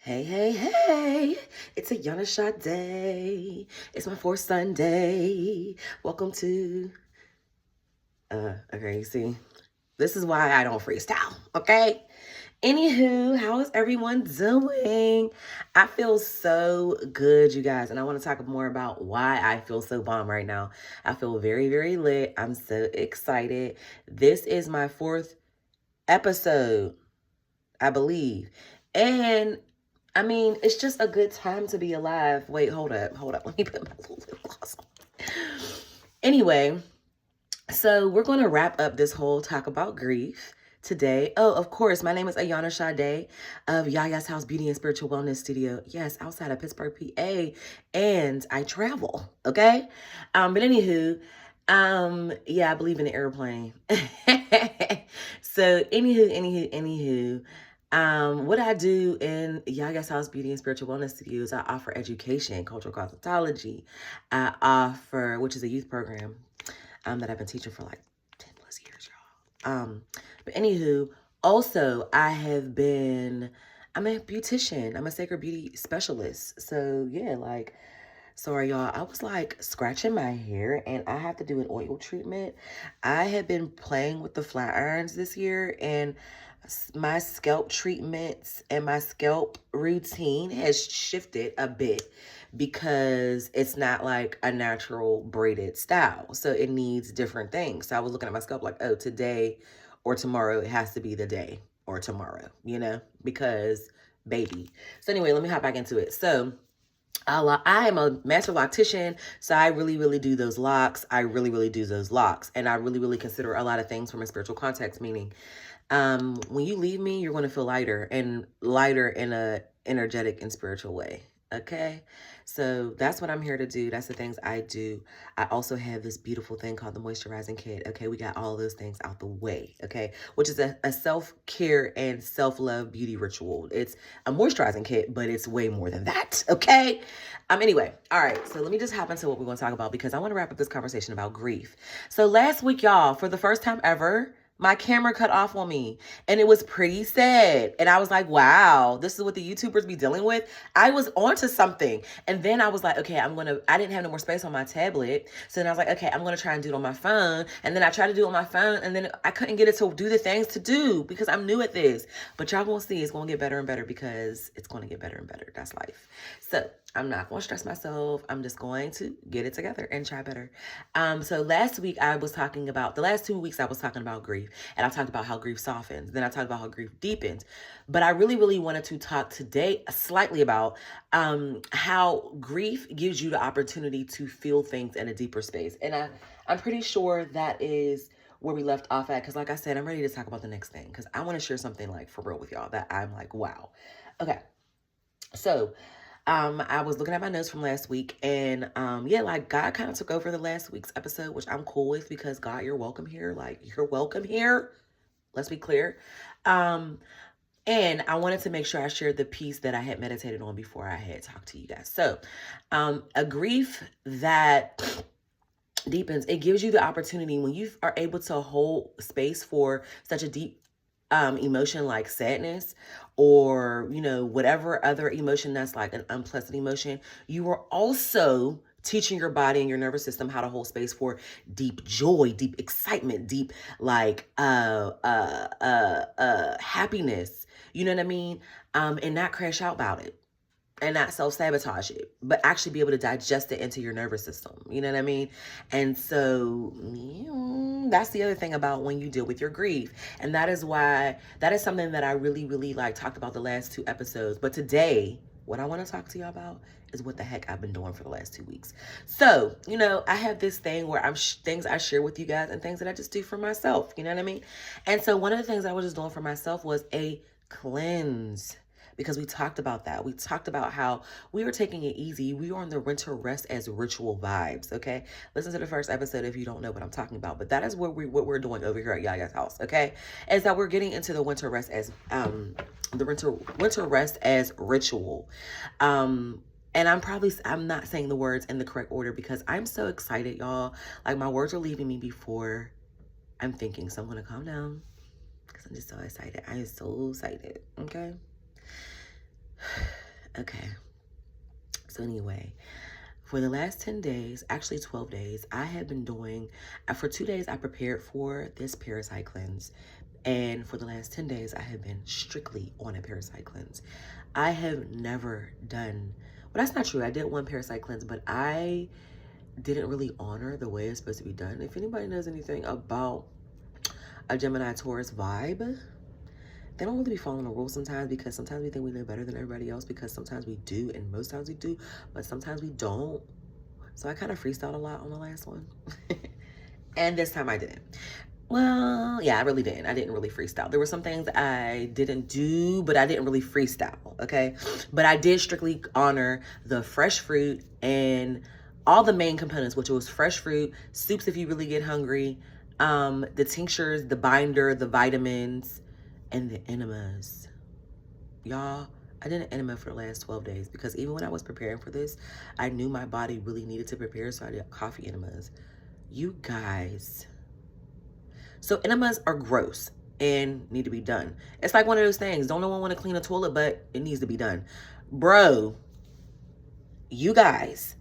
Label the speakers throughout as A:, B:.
A: Hey, hey, hey, it's a Yana day. It's my fourth Sunday. Welcome to, okay, you see, this is why I don't freestyle, okay? Anywho, how is everyone doing? I feel so good, you guys, and I want to talk more about why I feel so bomb right now. I feel very, very lit. I'm so excited. This is my fourth episode, I believe. And I mean, it's just a good time to be alive. Wait, hold up. Let me put my little lip gloss on. Anyway, so we're going to wrap up this whole talk about grief today. Oh, of course, my name is Ayana Sade of Yayas Haus Beauty and Spiritual Wellness Studio. Yes, outside of Pittsburgh, PA, and I travel. Okay, but anywho, yeah, I believe in the airplane. So anywho. What I do in Yayas Haus Beauty and Spiritual Wellness Studio is I offer education, cultural cosmetology. I offer, which is a youth program that I've been teaching for like 10 plus years, y'all. But anywho, also I'm a beautician. I'm a sacred beauty specialist. So yeah, like, sorry y'all, I was like scratching my hair and I have to do an oil treatment. I have been playing with the flat irons this year, and my scalp treatments and my scalp routine has shifted a bit because it's not like a natural braided style. So it needs different things. So I was looking at my scalp like, oh, today or tomorrow, it has to be the day or tomorrow, because baby. So anyway, let me hop back into it. So I am a master loctician, so I really do those locks. I really do those locks. And I really consider a lot of things from a spiritual context, meaning when you leave me, you're going to feel lighter in a energetic and spiritual way. Okay. So that's what I'm here to do. That's the things I do. I also have this beautiful thing called the moisturizing kit. Okay. We got all those things out the way. Okay. Which is a self-care and self-love beauty ritual. It's a moisturizing kit, but it's way more than that. Okay. Anyway. All right. So let me just hop into what we're going to talk about, because I want to wrap up this conversation about grief. So last week, y'all, for the first time ever, my camera cut off on me, and it was pretty sad. And I was like, wow, this is what the YouTubers be dealing with. I was onto something. And then I was like, okay, I didn't have no more space on my tablet. So then I was like, okay, I'm going to try and do it on my phone. And then I tried to do it on my phone, and then I couldn't get it to do the things to do because I'm new at this. But y'all gonna see it's going to get better and better, because it's going to get better and better. That's life. So I'm not going to stress myself. I'm just going to get it together and try better. So last week the last 2 weeks I was talking about grief, and I talked about how grief softens. Then I talked about how grief deepens. But I really wanted to talk today slightly about how grief gives you the opportunity to feel things in a deeper space. And I'm pretty sure that is where we left off at, because like I said, I'm ready to talk about the next thing, because I want to share something like for real with y'all that I'm like, wow. Okay. So I was looking at my notes from last week, and yeah, like God kind of took over the last week's episode, which I'm cool with, because God, you're welcome here. Like, you're welcome here. Let's be clear. And I wanted to make sure I shared the piece that I had meditated on before I had talked to you guys. So, a grief that deepens, it gives you the opportunity, when you are able to hold space for such a deep emotion like sadness, or whatever other emotion that's like an unpleasant emotion, you are also teaching your body and your nervous system how to hold space for deep joy, deep excitement, deep like happiness, you know what I mean, and not crash out about it, and not self-sabotage it, but actually be able to digest it into your nervous system. You know what I mean? And so that's the other thing about when you deal with your grief. And that is something that I really like talked about the last 2 episodes. But today, what I want to talk to y'all about is what the heck I've been doing for the last 2 weeks. So, I have this thing where things I share with you guys and things that I just do for myself. You know what I mean? And so one of the things I was just doing for myself was a cleanse. Because we talked about that. We talked about how we were taking it easy. We were on the winter rest as ritual vibes, okay? Listen to the first episode if you don't know what I'm talking about. But that is what we're doing over here at Yaya's house, okay? Is that we're getting into the winter rest as winter rest as ritual. And I'm not saying the words in the correct order, because I'm so excited, y'all. Like, my words are leaving me before I'm thinking. So I'm gonna calm down, because I'm just so excited. I am so excited, okay? Okay. So anyway, for the last 10 days, actually 12 days, I have been doing, for 2 days, I prepared for this parasite cleanse. And for the last 10 days, I have been strictly on a parasite cleanse. I have never done, well, that's not true. I did one parasite cleanse, but I didn't really honor the way it's supposed to be done. If anybody knows anything about a Gemini Taurus vibe, they don't really be following the rules sometimes, because sometimes we think we know better than everybody else, because sometimes we do, and most times we do, but sometimes we don't. So I kind of freestyled a lot on the last one. And this time I didn't. Well, yeah, I really didn't. I didn't really freestyle. There were some things I didn't do, but I didn't really freestyle, okay? But I did strictly honor the fresh fruit and all the main components, which was fresh fruit, soups if you really get hungry, the tinctures, the binder, the vitamins, and the enemas. Y'all, I did an enema for the last 12 days because even when I was preparing for this, I knew my body really needed to prepare, so I did coffee enemas. You guys. So enemas are gross and need to be done. It's like one of those things. Don't no one want to clean a toilet, but it needs to be done. Bro, you guys,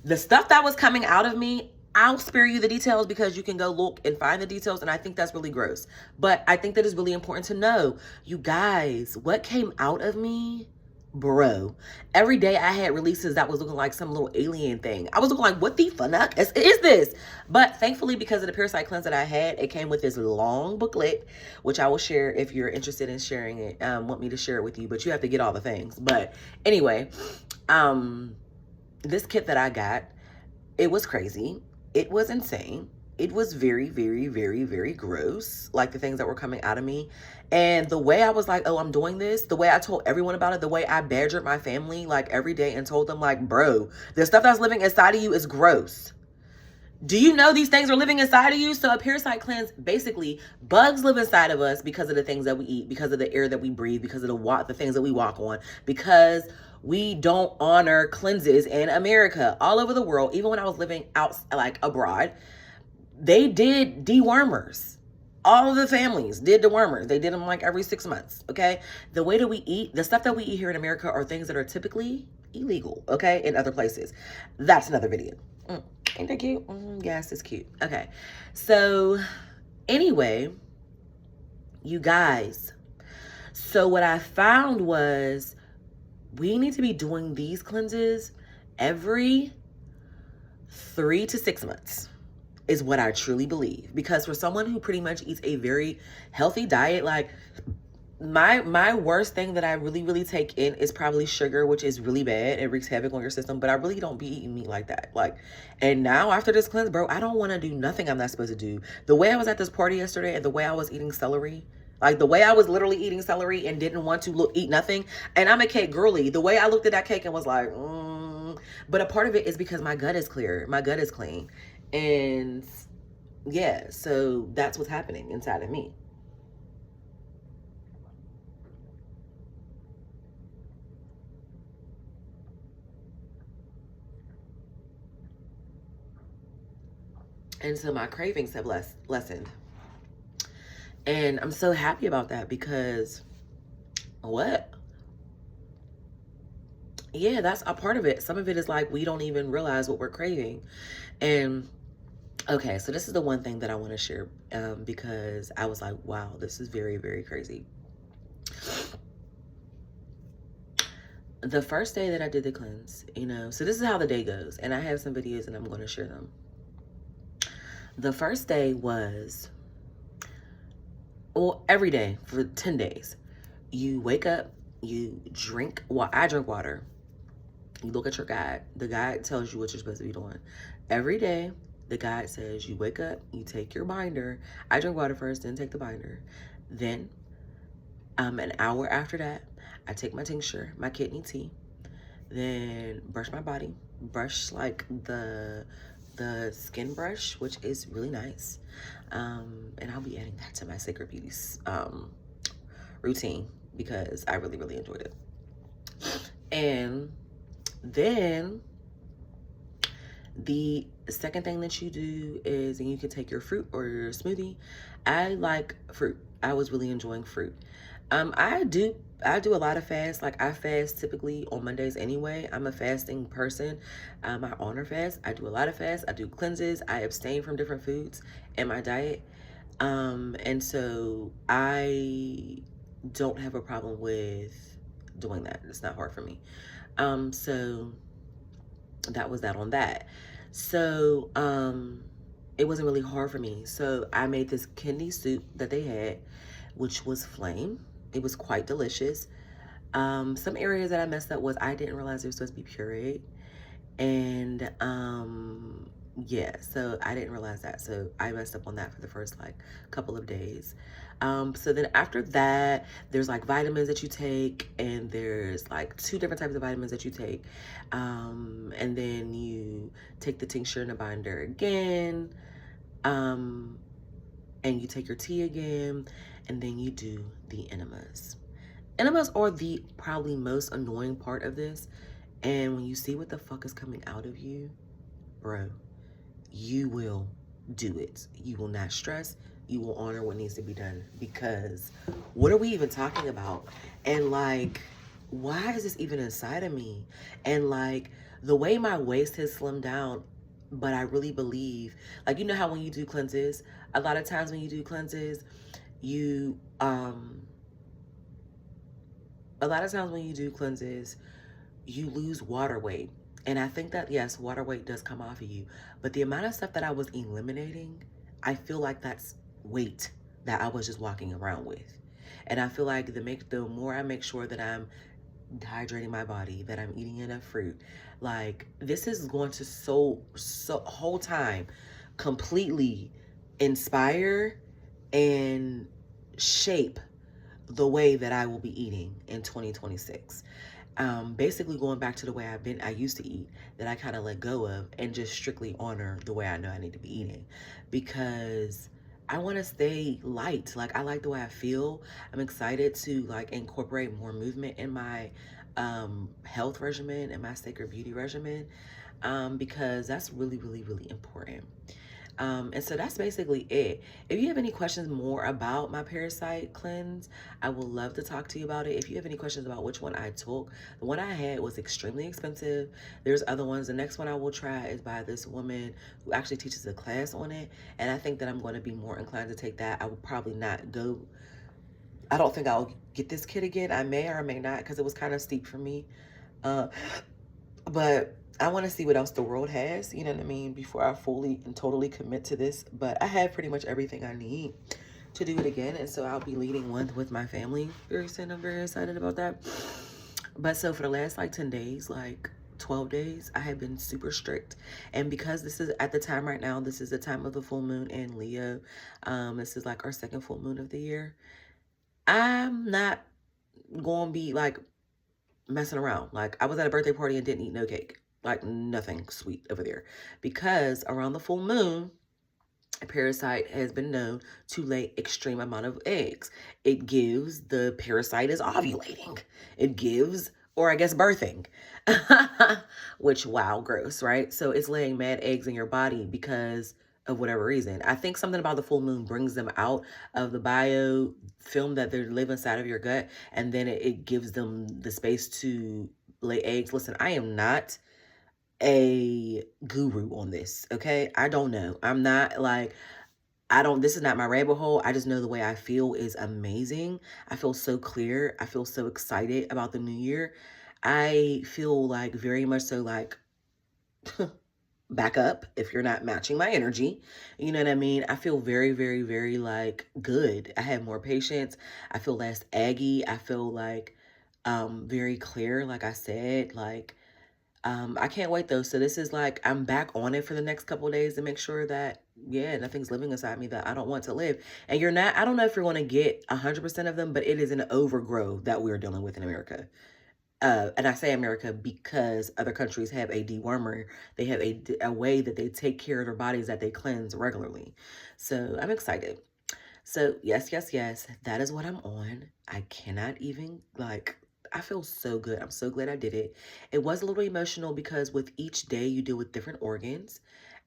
A: the stuff that was coming out of me, I'll spare you the details because you can go look and find the details, and I think that's really gross. But I think that is really important to know. You guys, what came out of me, bro, every day I had releases that was looking like some little alien thing. I was looking like, what the fuck is this? But thankfully, because of the parasite cleanse that I had, it came with this long booklet, which I will share if you're interested in sharing it, want me to share it with you, but you have to get all the things. But anyway, this kit that I got, it was crazy. It was insane. It was very, very, very, very gross, like the things that were coming out of me. And the way I was like, oh, I'm doing this, the way I told everyone about it, the way I badgered my family like every day and told them like, bro, the stuff that's living inside of you is gross. Do you know these things are living inside of you? So a parasite cleanse, basically, bugs live inside of us because of the things that we eat, because of the air that we breathe, because of the things that we walk on, because we don't honor cleanses in America, all over the world. Even when I was living out, like abroad, they did dewormers. All of the families did dewormers. They did them like every 6 months, okay? The way that we eat, the stuff that we eat here in America are things that are typically illegal, okay, in other places. That's another video. Ain't that cute? Yes, it's cute. Okay, so anyway, you guys, so what I found was we need to be doing these cleanses every 3 to 6 months is what I truly believe. Because for someone who pretty much eats a very healthy diet, like my worst thing that I really take in is probably sugar, which is really bad. It wreaks havoc on your system, but I really don't be eating meat like that. Like, and now after this cleanse, bro, I don't want to do nothing I'm not supposed to do. The way I was at this party yesterday and the way I was eating celery, like the way I was literally eating celery and didn't want to eat nothing. And I'm a cake girly. The way I looked at that cake and was like, but a part of it is because my gut is clear. My gut is clean. And yeah, so that's what's happening inside of me. And so my cravings have lessened. And I'm so happy about that because yeah, that's a part of it. Some of it is like we don't even realize what we're craving. And okay, so this is the one thing that I want to share because I was like, wow, this is very, very crazy. The first day that I did the cleanse, so this is how the day goes. And I have some videos and I'm going to share them. The first day was, well, every day for 10 days. You wake up, you drink, well, I drink water. You look at your guide. The guide tells you what you're supposed to be doing. Every day, the guide says you wake up, you take your binder. I drink water first, then take the binder. Then, an hour after that, I take my tincture, my kidney tea. Then brush my body. Brush like the skin brush, which is really nice. And I'll be adding that to my Sacred Beauties routine because I really, really enjoyed it. And then the second thing that you do is, and you can take your fruit or your smoothie. I like fruit. I was really enjoying fruit. I do a lot of fasts. Like I fast typically on Mondays anyway. I'm a fasting person. I honor fast. I do a lot of fasts. I do cleanses. I abstain from different foods in my diet. And so I don't have a problem with doing that. It's not hard for me. So that was that on that. So, it wasn't really hard for me. So I made this kidney soup that they had, which was flame. It was quite delicious. Some areas that I messed up was I didn't realize it was supposed to be pureed. And yeah, so I didn't realize that. So I messed up on that for the first like couple of days. So then after that, there's like vitamins that you take, and there's like 2 different types of vitamins that you take. And then you take the tincture and the binder again. And you take your tea again, and then you do the enemas. Enemas are the probably most annoying part of this. And when you see what the fuck is coming out of you, bro, you will do it. You will not stress. You will honor what needs to be done, because what are we even talking about? And like, why is this even inside of me? And like, the way my waist has slimmed down, but I really believe, like, you know how when you do cleanses, a lot of times when you do cleanses, you, a lot of times when you do cleanses, you lose water weight. And I think that, yes, water weight does come off of you. But the amount of stuff that I was eliminating, I feel like that's weight that I was just walking around with. And I feel like the more I make sure that I'm hydrating my body, that I'm eating enough fruit, like this is going to so whole time completely inspire and shape the way that I will be eating in 2026. Basically going back to the way I used to eat, that I kind of let go of, and just strictly honor the way I know I need to be eating, because I want to stay light. Like, I like the way I feel. I'm excited to like incorporate more movement in my health regimen and my sacred beauty regimen, because that's really, really, really important. And so that's basically it. If you have any questions more about my parasite cleanse, I would love to talk to you about it. If you have any questions about which one I took, the one I had was extremely expensive. There's other ones. The next one I will try is by this woman who actually teaches a class on it. And I think that I'm going to be more inclined to take that. I will probably not go. I don't think I'll get this kit again. I may or may not, because it was kind of steep for me. But I want to see what else the world has, you know what I mean, before I fully and totally commit to this. But I have pretty much everything I need to do it again. And so I'll be leading one with my family very soon. I'm very excited about that. But so for the last like 10 days, like 12 days, I have been super strict. And because this is at the time right now, this is the time of the full moon in Leo. This is like our second full moon of the year. I'm not going to be like messing around. Like, I was at a birthday party and didn't eat no cake. Like, nothing sweet over there. Because around the full moon, a parasite has been known to lay extreme amount of eggs. It gives, the parasite is ovulating. It gives, or I guess birthing. Which, wow, gross, right? So it's laying mad eggs in your body because of whatever reason. I think something about the full moon brings them out of the biofilm that they live inside of your gut, and then it gives them the space to lay eggs. Listen, I am not a guru on this, okay? I don't know. I'm not like, this is not my rabbit hole. I just know the way I feel is amazing. I feel so clear. I feel so excited about the new year. I feel like very much so like, back up if you're not matching my energy. You know what I mean? I feel very, very, very like good. I have more patience. I feel less aggy. I feel like very clear, like I said. Like, I can't wait though. So this is like, I'm back on it for the next couple of days to make sure that, yeah, nothing's living inside me that I don't want to live. And you're not, I don't know if you're going to get 100% of them, but it is an overgrow that we're dealing with in America. And I say America because other countries have a dewormer. They have a way that they take care of their bodies, that they cleanse regularly. So I'm excited. So yes, yes, yes, that is what I'm on. I cannot even, like, I feel so good. I'm so glad I did it. It was a little emotional because with each day you deal with different organs.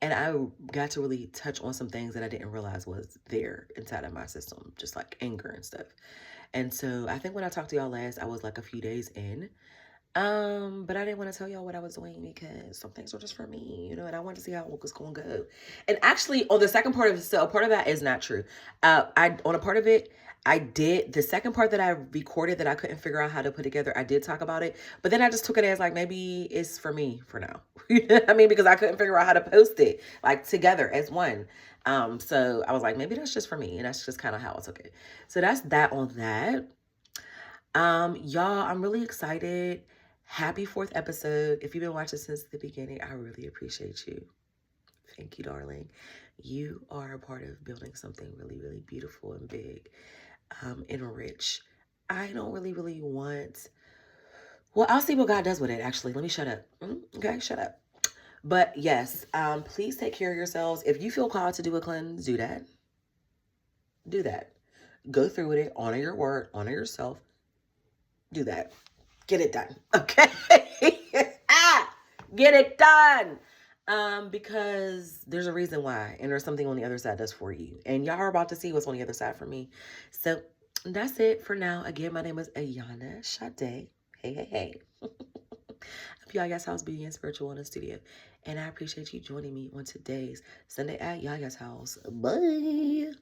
A: And I got to really touch on some things that I didn't realize was there inside of my system, just like anger and stuff. And so I think when I talked to y'all last, I was like a few days in. But I didn't want to tell y'all what I was doing because some things were just for me, you know, and I wanted to see how it was going to go. And actually, on the second part of it, so part of that is not true. On a part of it, I did the second part that I recorded that I couldn't figure out how to put together. I did talk about it, but then I just took it as like maybe it's for me for now. You know what I mean? Because I couldn't figure out how to post it like together as one. So I was like, maybe that's just for me, and that's just kind of how I took it. So that's that on that. Y'all, I'm really excited. Happy 4th episode. If you've been watching since the beginning, I really appreciate you. Thank you, darling. You are a part of building something really, really beautiful and big, and rich. I don't really want... Well, I'll see what God does with it, actually. Let me shut up. Okay, shut up. But yes, please take care of yourselves. If you feel called to do a cleanse, do that. Do that. Go through with it. Honor your word. Honor yourself. Do that. Get it done. Okay? Get it done. Because there's a reason why, and there's something on the other side that's for you. And y'all are about to see what's on the other side for me. So that's it for now. Again, my name is Ayana Sade. Hey. Of Yayas Haus Beauty and Spiritual Wellness Studio. And I appreciate you joining me on today's Sunday at Yayas Haus. Bye.